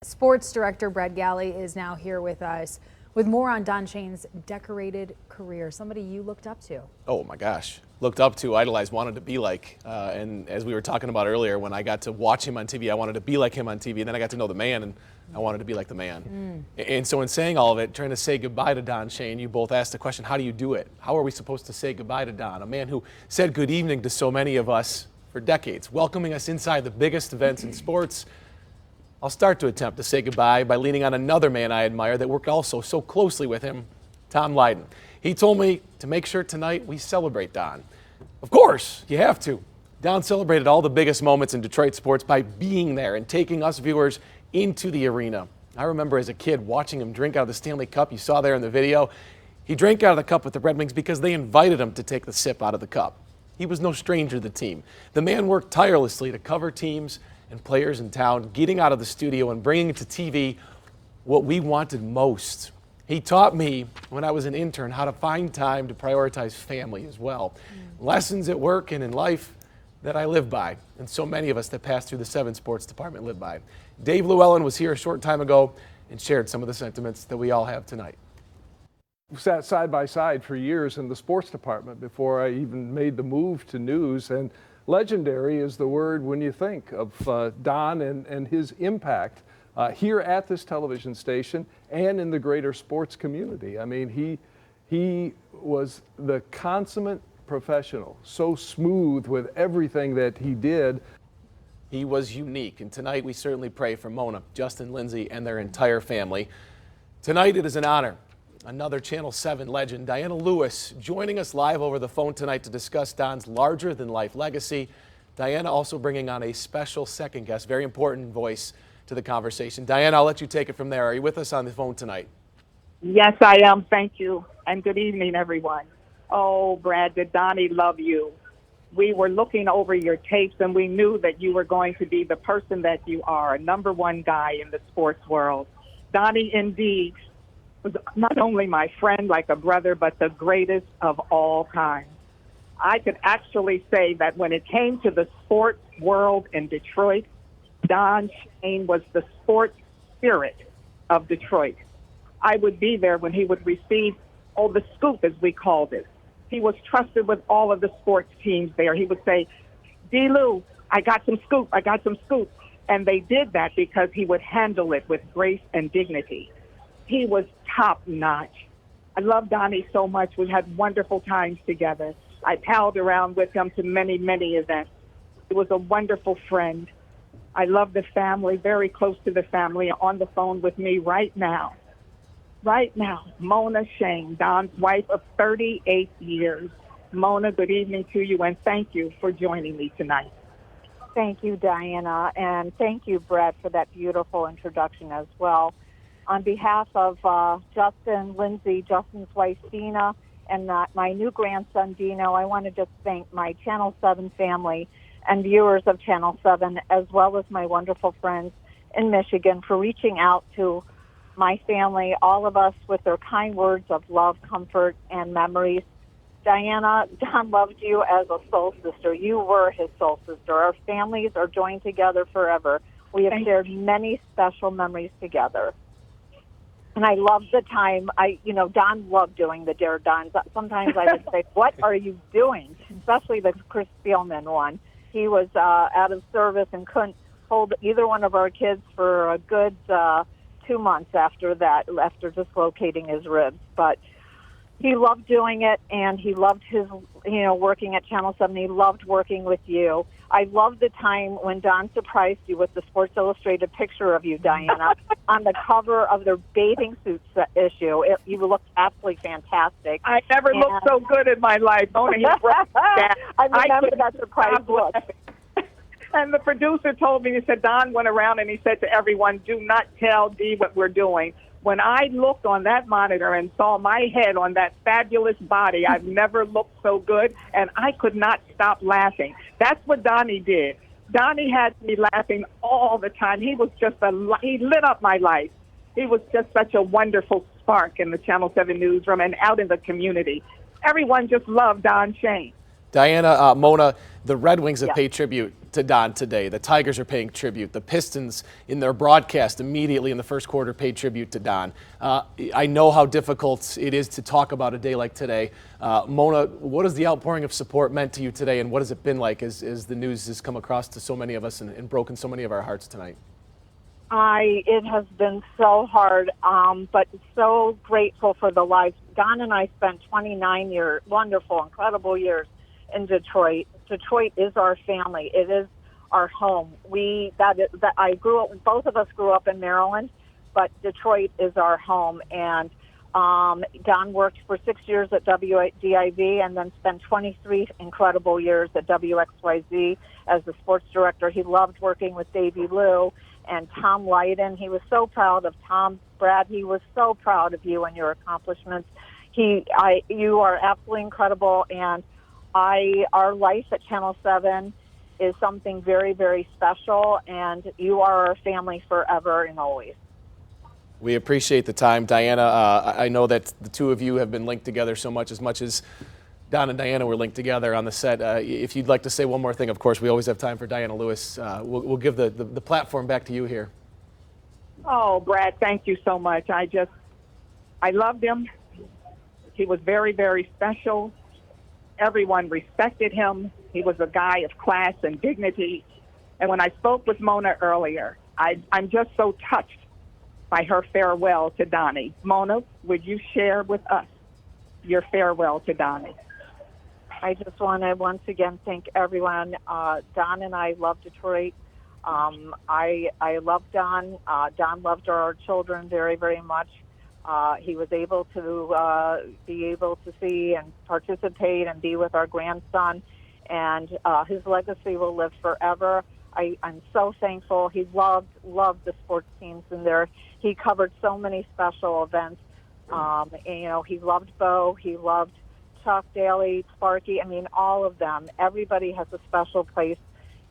Sports director Brett Galley is now here with us with more on Don Shane's decorated career. Somebody you looked up to. Oh my gosh, looked up to, idolized, wanted to be like. And as we were talking about earlier, when I got to watch him on TV, I wanted to be like him on TV. And then I got to know the man, and I wanted to be like the man. And so in saying all of it, trying to say goodbye to Don Shane, you both asked the question, how do you do it? How are we supposed to say goodbye to Don? A man who said good evening to so many of us for decades, welcoming us inside the biggest events in sports. I'll start to attempt to say goodbye by leaning on another man I admire that worked also so closely with him, Tom Lydon. He told me to make sure tonight we celebrate Don. Of course, you have to. Don celebrated all the biggest moments in Detroit sports by being there and taking us viewers into the arena. I remember as a kid watching him drink out of the Stanley Cup you saw there in the video. He drank out of the cup with the Red Wings because they invited him to take the sip out of the cup. He was no stranger to the team. The man worked tirelessly to cover teams and players in town, getting out of the studio and bringing to TV what we wanted most. He taught me, when I was an intern, how to find time to prioritize family as well. Lessons at work and in life that I live by, and so many of us that pass through the 7 Sports Department live by. Dave Llewellyn was here a short time ago and shared some of the sentiments that we all have tonight. We sat side by side for years in the sports department before I even made the move to news, and legendary is the word when you think of Don and his impact here at this television station and in the greater sports community. I mean, he was the consummate professional, so smooth with everything that he did. He was unique, and tonight we certainly pray for Mona, Justin, Lindsay, and their entire family. Tonight it is an honor. Another Channel 7 legend, Diana Lewis, joining us live over the phone tonight to discuss Don's larger-than-life legacy. Diana also bringing on a special second guest, very important voice to the conversation. Diana, I'll let you take it from there. Are you with us on the phone tonight? Yes, I am. Thank you. And good evening, everyone. Oh, Brad, did Donnie love you? We were looking over your tapes, and we knew that you were going to be the person that you are, a #1 guy in the sports world. Donnie, indeed, was not only my friend like a brother, but the greatest of all time. I could actually say that when it came to the sports world in Detroit, Don Shane was the sports spirit of Detroit. I would be there when he would receive, the scoop, as we called it. He was trusted with all of the sports teams there. He would say, D-Lou, I got some scoop, I got some scoop. And they did that because he would handle it with grace and dignity. He was top notch. I love Donnie so much. We had wonderful times together. I palled around with him to many, many events. He was a wonderful friend. I love the family, very close to the family, on the phone with me right now. Right now, Mona Shane, Don's wife of 38 years. Mona, good evening to you, and thank you for joining me tonight. Thank you, Diana, and thank you, Brett, for that beautiful introduction as well. On behalf of Justin, Lindsay, Justin's wife, Dina, and my new grandson, Dino, I want to just thank my Channel 7 family and viewers of Channel 7, as well as my wonderful friends in Michigan, for reaching out to my family, all of us, with their kind words of love, comfort, and memories. Diana, Don loved you as a soul sister. You were his soul sister. Our families are joined together forever. We have shared many special memories together. And I love the time, Don loved doing the Dare Dons. Sometimes I would say, what are you doing? Especially the Chris Spielman one. He was out of service and couldn't hold either one of our kids for a good 2 months after that, after dislocating his ribs. But he loved doing it, and he loved his, working at Channel 7. He loved working with you. I love the time when Don surprised you with the Sports Illustrated picture of you, Diana, on the cover of their bathing suits issue. You looked absolutely fantastic. I never looked so good in my life. I remember that surprise look. And the producer told me, he said, Don went around and he said to everyone, do not tell Dee what we're doing. When I looked on that monitor and saw my head on that fabulous body, I've never looked so good, and I could not stop laughing. That's what Donnie did. Donnie had me laughing all the time. He was just he lit up my life. He was just such a wonderful spark in the Channel 7 newsroom and out in the community. Everyone just loved Don Shane. Diana, Mona, the Red Wings have Yeah. paid tribute to Don today. The Tigers are paying tribute. The Pistons, in their broadcast immediately in the first quarter, paid tribute to Don. I know how difficult it is to talk about a day like today. Mona, what has the outpouring of support meant to you today, and what has it been like as the news has come across to so many of us and broken so many of our hearts tonight? It has been so hard, but so grateful for the lives. Don and I spent 29 years, wonderful, incredible years in Detroit. Detroit is our family. It is our home. I grew up. Both of us grew up in Maryland, but Detroit is our home. And Don worked for 6 years at WXYZ and then spent 23 incredible years at WXYZ as the sports director. He loved working with Davey Lou and Tom Lydon. He was so proud of Tom. Brad, he was so proud of you and your accomplishments. You are absolutely incredible, and our life at Channel 7 is something very, very special, and you are our family forever and always. We appreciate the time. Diana, I know that the two of you have been linked together so much as Don and Diana were linked together on the set. If you'd like to say one more thing, of course, we always have time for Diana Lewis. We'll give the platform back to you here. Oh, Brad, thank you so much. I loved him. He was very, very special. Everyone respected him. He was a guy of class and dignity. And when I spoke with Mona earlier, I'm just so touched by her farewell to Donnie. Mona, would you share with us your farewell to Donnie? I just want to once again thank everyone. Don and I love Detroit. I love Don. Don loved our children very, very much. He was able to see and participate and be with our grandson, and his legacy will live forever. I'm so thankful. He loved the sports teams in there. He covered so many special events. And, he loved Bo. He loved Chuck Daly, Sparky. I mean, all of them. Everybody has a special place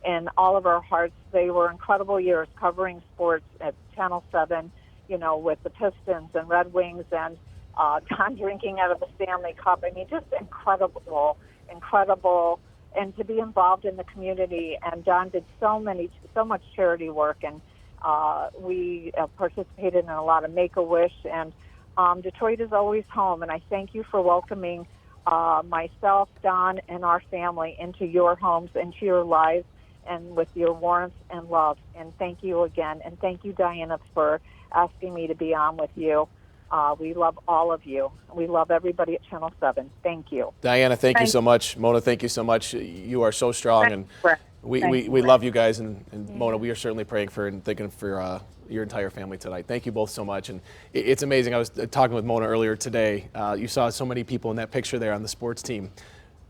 in all of our hearts. They were incredible years covering sports at Channel 7, with the Pistons and Red Wings and Don drinking out of the Stanley Cup. I mean, just incredible. And to be involved in the community. And Don did so much charity work. And we participated in a lot of Make-A-Wish. And Detroit is always home. And I thank you for welcoming myself, Don, and our family into your homes, into your lives, and with your warmth and love. And thank you again. And thank you, Diana, for asking me to be on with you. We love all of you. We love everybody at Channel 7. Thank you. Diana, thank you so much. Mona, thank you so much. You are so strong, and we love you guys. And Mona, we are certainly praying for and thinking for your entire family tonight. Thank you both so much. And it's amazing. I was talking with Mona earlier today. You saw so many people in that picture there on the sports team.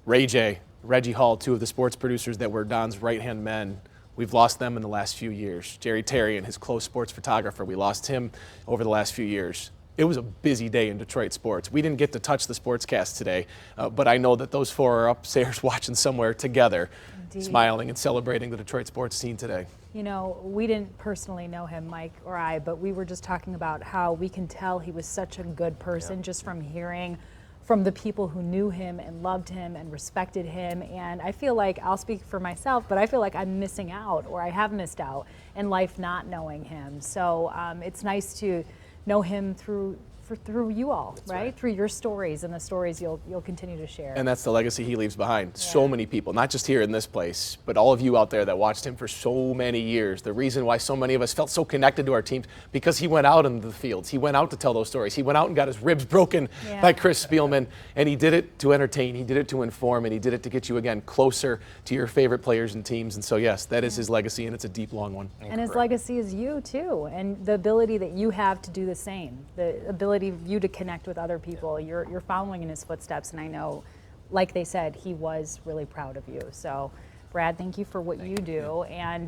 Ray J, Reggie Hall, two of the sports producers that were Don's right-hand men. We've lost them in the last few years. Jerry Terry and his close sports photographer, we lost him over the last few years. It was a busy day in Detroit sports. We didn't get to touch the sportscast today, but I know that those four are upstairs watching somewhere together, Indeed. Smiling and celebrating the Detroit sports scene today. We didn't personally know him, Mike or I, but we were just talking about how we can tell he was such a good person just from hearing from the people who knew him and loved him and respected him. And I feel like, I'll speak for myself, but I feel like I'm missing out, or I have missed out in life not knowing him. So it's nice to know him through you all, right? Through your stories and the stories you'll continue to share. And that's the legacy he leaves behind. Yeah. So many people, not just here in this place, but all of you out there that watched him for so many years. The reason why so many of us felt so connected to our teams, because he went out into the fields. He went out to tell those stories. He went out and got his ribs broken by Chris Spielman, and he did it to entertain, he did it to inform, and he did it to get you, again, closer to your favorite players and teams. And so, yes, that is his legacy, and it's a deep, long one. And his legacy is you, too, and the ability that you have to do the same, the ability of you to connect with other people. You're following in his footsteps, and I know, like they said, he was really proud of you. So, Brad, thank you for what you do. And